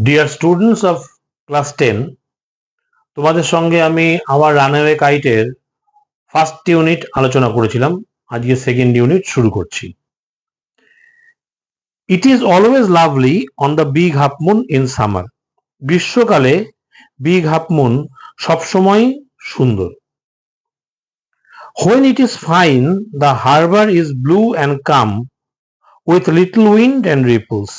Dear students of class 10, তোমাদের সঙ্গে আমি আওয়ার রানওয়ে কাইটের ফার্স্ট ইউনিট আলোচনা করেছিলাম। আজকে সেকেন্ড ইউনিট শুরু করছি। It is always lovely on the big half moon in summer. গ্রীষ্মকালে বিগ হাফ মুন সবসময় সুন্দর। When it is fine the harbour is blue and calm with little wind and ripples.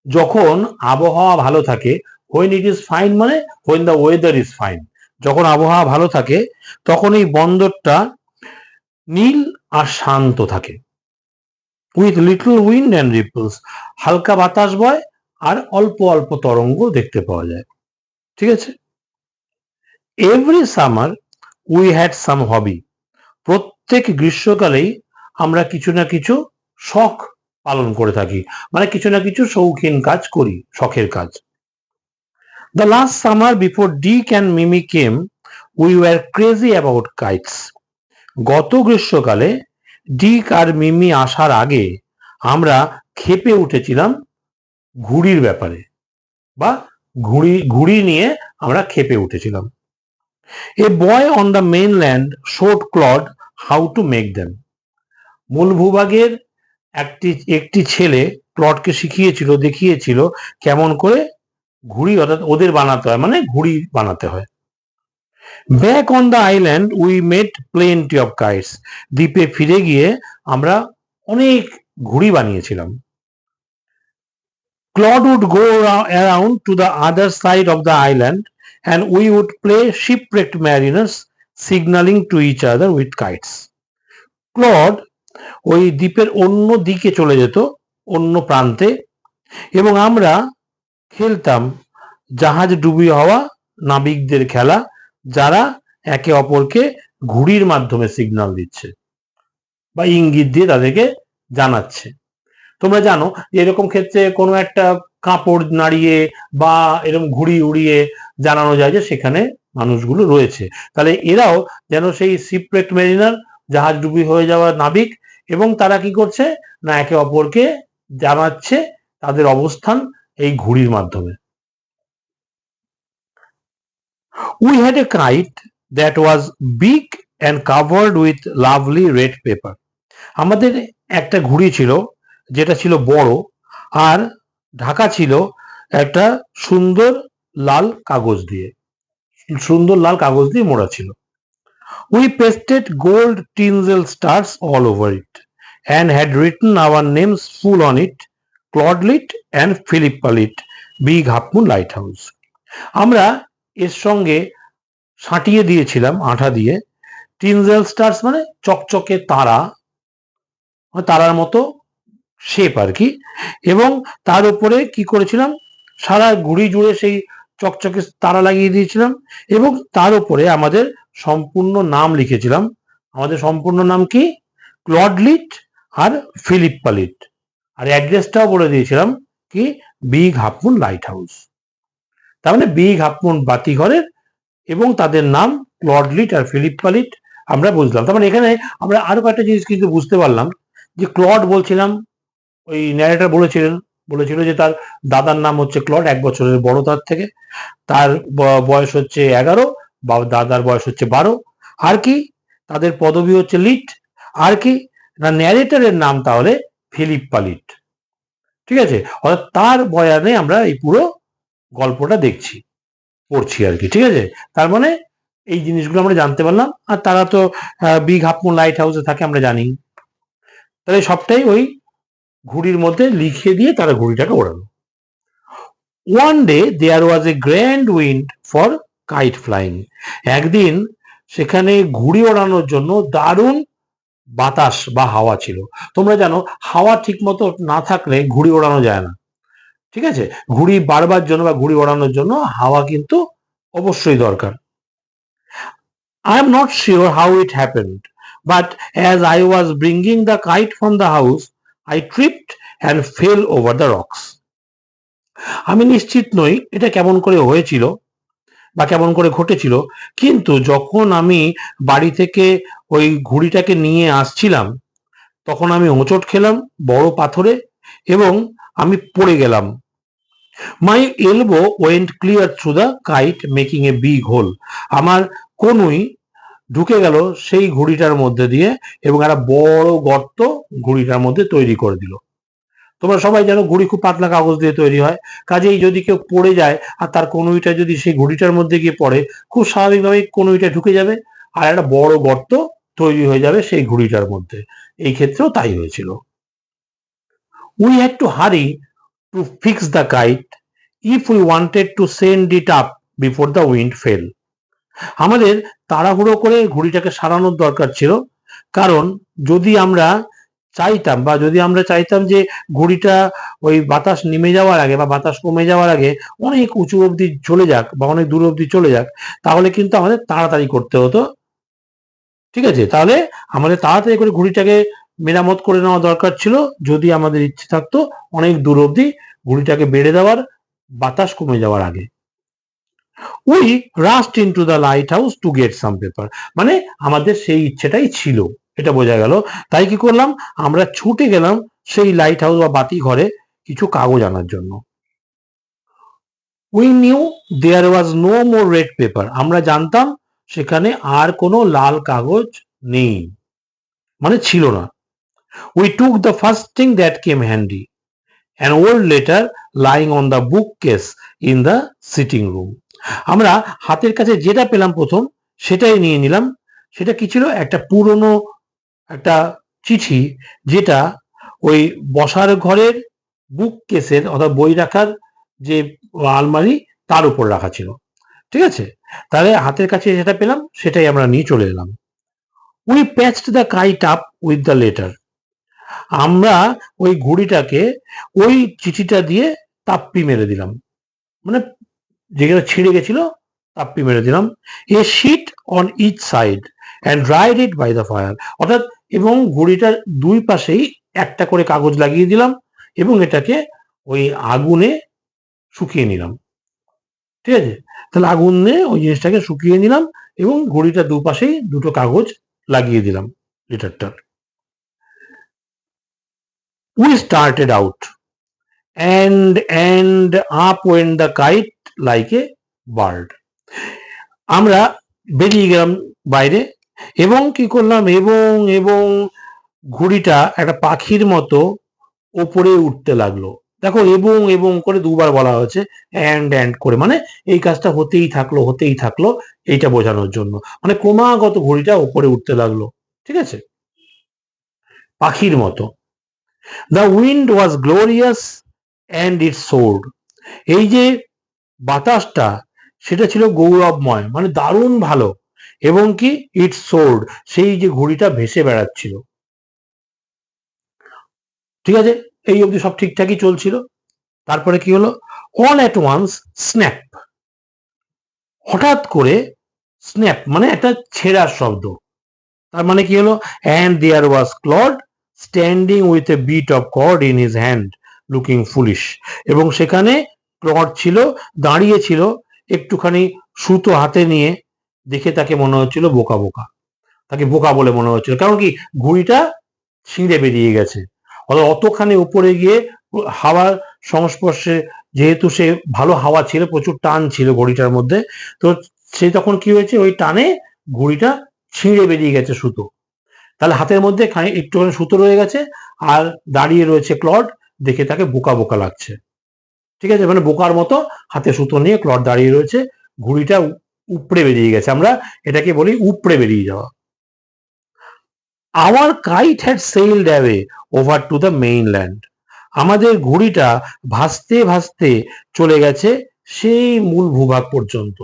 যখন আবহাওয়া ভালো থাকে, when it is fine মানে when the weather is fine, যখন আবহাওয়া ভালো থাকে তখন এই বন্দরটা নীল আর শান্ত থাকে। With little wind and ripples, হালকা বাতাস বয় আর অল্প অল্প তরঙ্গ দেখতে পাওয়া যায়। ঠিক আছে। Every summer we had some hobby. প্রত্যেক গ্রীষ্মকালেই আমরা কিছু না কিছু শখ পালন করে থাকি, মানে কিছু না কিছু শৌখিন কাজ করি, শখের কাজ। The last summer before Dick and Mimi came, we were crazy about kites. গত গ্রীষ্মকালে ডিক আর মিমি আসার আগে আমরা ক্ষেপে উঠেছিলাম ঘুড়ির ব্যাপারে, বা ঘুড়ি নিয়ে আমরা ক্ষেপে উঠেছিলাম। A boy on the mainland showed Claude how to make them. মূল ভূভাগের একটি ছেলে ক্লডকে দেখিয়েছিল কেমন করে ঘুড়ি, অর্থাৎ ওদের বানাতে হয়, মানে ঘুড়ি বানাতে হয়। Back on the island we made plenty of kites. দ্বীপে ফিরে গিয়ে আমরা অনেক ঘুড়ি বানিয়েছিলাম। Claude would go around to the other side of the island and we would play shipwrecked mariners signalling to each other with kites. Claude ওই দ্বীপের অন্য দিকে চলে যেত, অন্য প্রান্তে, এবং আমরা খেলতাম জাহাজ ডুবি হওয়া নাবিকদের খেলা, যারা একে অপরকে ঘুড়ির মাধ্যমে সিগন্যাল দিচ্ছে বা ইঙ্গিত দিয়ে তাদেরকে জানাচ্ছে। তোমরা জানো যে এরকম ক্ষেত্রে কোনো একটা কাপড় নাড়িয়ে বা এরকম ঘুড়ি উড়িয়ে জানানো যায় যে সেখানে মানুষগুলো রয়েছে। তাহলে এরাও যেন সেই শিপরেক্ট মেরিনার, জাহাজ ডুবি হয়ে যাওয়া নাবিক, এবং তারা কি করছে না একে অপরকে জানাচ্ছে তাদের অবস্থান এই ঘুড়ির মাধ্যমে। We had a kite that was big and covered with lovely red paper. আমাদের একটা ঘুড়ি ছিল যেটা ছিল বড় আর ঢাকা ছিল একটা সুন্দর লাল কাগজ দিয়ে, মোড়া ছিল। We pasted gold tinsel stars all over it and had written our names full on it, Claudelit and Philippalit, Big Half Moon Lighthouse. আমরা এর সঙ্গে সাঁটিয়ে দিয়েছিলাম আঠা দিয়ে টিনজেল স্টার্স, মানে চকচকে তারা, তারার মতো শেপ আর কি, এবং তার উপরে কি করেছিলাম সারা ঘুড়ি জুড়ে সেই চকচকে তারা লাগিয়ে দিয়েছিলাম, এবং তার উপরে আমাদের সম্পূর্ণ নাম লিখেছিলাম। আমাদের সম্পূর্ণ নাম কি? ক্লডলিট আর ফিলিপ্পালিট। আর অ্যাড্রেসটাও বলে দিয়েছিলাম কি? Big half moon light house. তার মানে বিগ হাফ মুন বাতিঘরের, এবং তাদের নাম ক্লডলিট আর ফিলিপ্পালিট আমরা বুঝলাম। তার মানে এখানে আমরা আরো কয়েকটা জিনিস কিন্তু বুঝতে পারলাম, যে ক্লড বলছিলাম, ওই ন্যারেটর বলেছিল যে তার দাদার নাম হচ্ছে ক্লড, 1 বছরের বড় তার থেকে, তার বয়স হচ্ছে 11, বা দাদার বয়স হচ্ছে 12। আর কি? তাদের পদবি হচ্ছে লিট। আর কি না, ন্যারেটরের নাম তাহলে ফিলিপ্পালিট। ঠিক আছে, অর্থাৎ তার বয়ানে আমরা এই পুরো গল্পটা পড়ছি আর কি। ঠিক আছে, তার মানে এই জিনিসগুলো আমরা জানতে পারলাম। আর তারা তো বিগ হাফ মুন লাইট হাউসে থাকে, আমরা জানি। তাহলে সবটাই ওই ঘুড়ির মধ্যে লিখে দিয়ে তারা ঘুড়িটাকে ওড়ালো। One day there was a grand wind for kite flying. একদিন সেখানে ঘুড়ি ওড়ানোর জন্য দারুণ বাতাস বা হাওয়া ছিল। তোমরা জানো হাওয়া ঠিক মতো না থাকলে ঘুড়ি ওড়ানো যায় না। ঠিক আছে, ঘুড়ি বারবার জন্য বা ঘুড়ি ওড়ানোর জন্য হাওয়া কিন্তু অবশ্যই দরকার। I am not sure how it happened, but as I was bringing the kite from the house, I tripped and fell over the rocks. আমি নিশ্চিত নই এটা কেমন করে হয়েছিল বা কেমন করে ঘটেছিল, কিন্তু যখন আমি বাড়ি থেকে ওই ঘুড়িটাকে নিয়ে আসছিলাম তখন আমি হোঁচট খেলাম বড় পাথরে, এবং আমি পড়ে গেলাম my elbow went clear through the kite making a big hole. আমার কনুই ঢুকে গেল সেই ঘুড়িটার মধ্যে দিয়ে এবং একটা বড় গর্ত ঘুড়িটার মধ্যে তৈরি করে দিল। তোমরা সবাই জানো ঘুড়ি খুব পাতলা কাগজ দিয়ে তৈরি হয়, কাজেই যদি কেউ পড়ে যায় আর তার কনুইটা যদি সেই ঘুড়িটার মধ্যে গিয়ে পড়ে, খুব স্বাভাবিকভাবেই কনুইটা ঢুকে যাবে আর একটা বড় গর্ত তৈরি হয়ে যাবে সেই ঘুড়িটার মধ্যে। এই ক্ষেত্রেও তাই হয়েছিল। We had to hurry to fix the kite if we wanted to send it up before the wind fail. আমাদের তাড়াহুড়ো করে ঘুড়িটাকে সারানোর দরকার ছিল, কারণ যদি আমরা চাইতাম যে ঘুড়িটা ওই বাতাস নেমে যাওয়ার আগে বা বাতাস কমে যাওয়ার আগে অনেক উঁচু অবধি চলে যাক বা অনেক দূর অবধি চলে যাক, তাহলে কিন্তু আমাদের তাড়াতাড়ি করতে হতো। ঠিক আছে, তাহলে আমাদের তাড়াতাড়ি করে ঘুড়িটাকে মেরামত করে নেওয়া দরকার ছিল, যদি আমাদের ইচ্ছে থাকতো অনেক দূর অবধি ঘুড়িটাকে বেড়ে দেওয়ার, বাতাস কমে যাওয়ার আগে। We rushed into the lighthouse to get some paper, মানে আমাদের সেই ইচ্ছেটাই ছিল, এটা বোঝা গেল। তাই কি করলাম, আমরা ছুটে গেলাম সেই লাইট হাউস বা বাতি ঘরে কিছু কাগজ আনার জন্য। We knew there was no more red paper, আমরা জানতাম সেখানে আর কোনো লাল কাগজ নেই, মানে ছিল না। We took the first thing that came handy, an old letter lying on the bookcase in the sitting room. আমরা হাতের কাছে যেটা পেলাম প্রথম সেটাই নিয়ে নিলাম। সেটা কি ছিল, একটা পুরনো একটা চিঠি, যেটা ওই বসার ঘরের বুক কেসের অর্থাৎ বই রাখার যে আলমারি তার উপর রাখা ছিল। ঠিক আছে, তাহলে হাতের কাছে যেটা পেলাম সেটাই আমরা নিয়ে চলে এলাম। We patched the kite up with the letter, আমরা ওই ঘুড়িটাকে ওই চিঠিটা দিয়ে তাপ্পি মেরে দিলাম, মানে যেগুলো ছিঁড়ে গেছিল তাপ্পি মেরে দিলাম। A sheet on each side and dried it by the fire, অর্থাৎ এবং ঘুড়িটার দুই পাশেই একটা করে কাগজ লাগিয়ে দিলাম এবং এটাকে ওই আগুনে শুকিয়ে নিলাম। ঠিক আছে, তাহলে আগুনে ওই জিনিসটাকে শুকিয়ে নিলাম এবং ঘুড়িটার দুপাশেই দুটো কাগজ লাগিয়ে দিলাম লিটারটার। We started out and up went the kite like a bird. আমরা বেরিয়ে গেলাম বাইরে এবং কি করলাম, এবং এবং ঘুড়িটা একটা পাখির মতো ওপরে উঠতে লাগলো। দেখো, এবং এবং করে দুবার বলা হয়েছে, অ্যান্ড করে, মানে এই কাজটা হতেই থাকলো এইটা বোঝানোর জন্য, মানে ক্রমাগত ঘুড়িটা ওপরে উঠতে লাগলো। ঠিক আছে, পাখির মতো। The wind was glorious and it sword, এই যে বাতাসটা সেটা ছিল গৌরবময়, মানে দারুণ ভালো, এবং কি ইট সোর্ড, সেই যে ঘুড়িটা ভেসে বেড়াচ্ছিল। ঠিক আছে, এই অবধি সব ঠিকঠাকই চলছিল। তারপরে কি হলো, অল অ্যাট ওয়ান্স স্ন্যাপ, হঠাৎ করে স্ন্যাপ মানে একটা ছেঁড়ার শব্দ। তার মানে কি হলো, and there was Claude standing with a bit of cord in his hand looking foolish, এবং সেখানে ক্লড ছিল, দাঁড়িয়ে ছিল একটুখানি সুতো হাতে নিয়ে, দেখে তাকে মনে হচ্ছিল বোকা বোকা, তাকে বোকা বলে মনে হচ্ছিল, কারণ কি ঘুড়িটা ছিঁড়ে বেরিয়ে গেছে। অতখানি উপরে গিয়ে হাওয়ার সংস্পর্শে, যেহেতু সে ভালো হাওয়া ছিল, প্রচুর টান ছিল ঘড়িটার মধ্যে, তো সে তখন কি হয়েছে, ওই টানে ঘুড়িটা ছিঁড়ে বেরিয়ে গেছে সুতো, তাহলে হাতের মধ্যে একটুখানি সুতো রয়ে গেছে আর দাঁড়িয়ে রয়েছে ক্লড, দেখে তাকে বোকা বোকা লাগছে। ঠিক আছে, মানে বোকার মতো হাতে সুতো নিয়ে ক্লড দাঁড়িয়ে রয়েছে, ঘুড়িটা উপড়ে বেরিয়ে গেছে, আমরা এটাকে বলি উপড়ে বেরিয়ে যাওয়া। Our kite had sailed away over to the mainland, আমাদের ঘুড়িটা ভাসতে ভাসতে চলে গেছে সেই মূল ভূভাগ পর্যন্ত,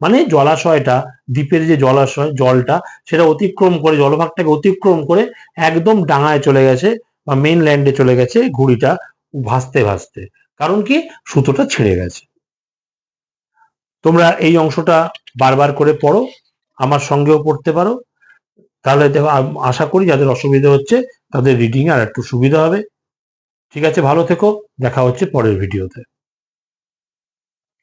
মানে জলাশয়টা, দ্বীপের যে জলাশয় জলটা সেটা অতিক্রম করে, জলভাগটাকে অতিক্রম করে একদম ডাঙায় চলে গেছে বা মেইনল্যান্ডে চলে গেছে ঘুড়িটা ভাসতে ভাসতে, কারণ কি সুতোটা ছিঁড়ে গেছে। তোমরা এই অংশটা বারবার করে পড়ো, আমার সঙ্গেও পড়তে পারো, তাহলে দেখো আশা করি যাদের অসুবিধা হচ্ছে তাদের রিডিং আর একটু সুবিধা হবে। ঠিক আছে, ভালো থেকো, দেখা হচ্ছে পরের ভিডিওতে।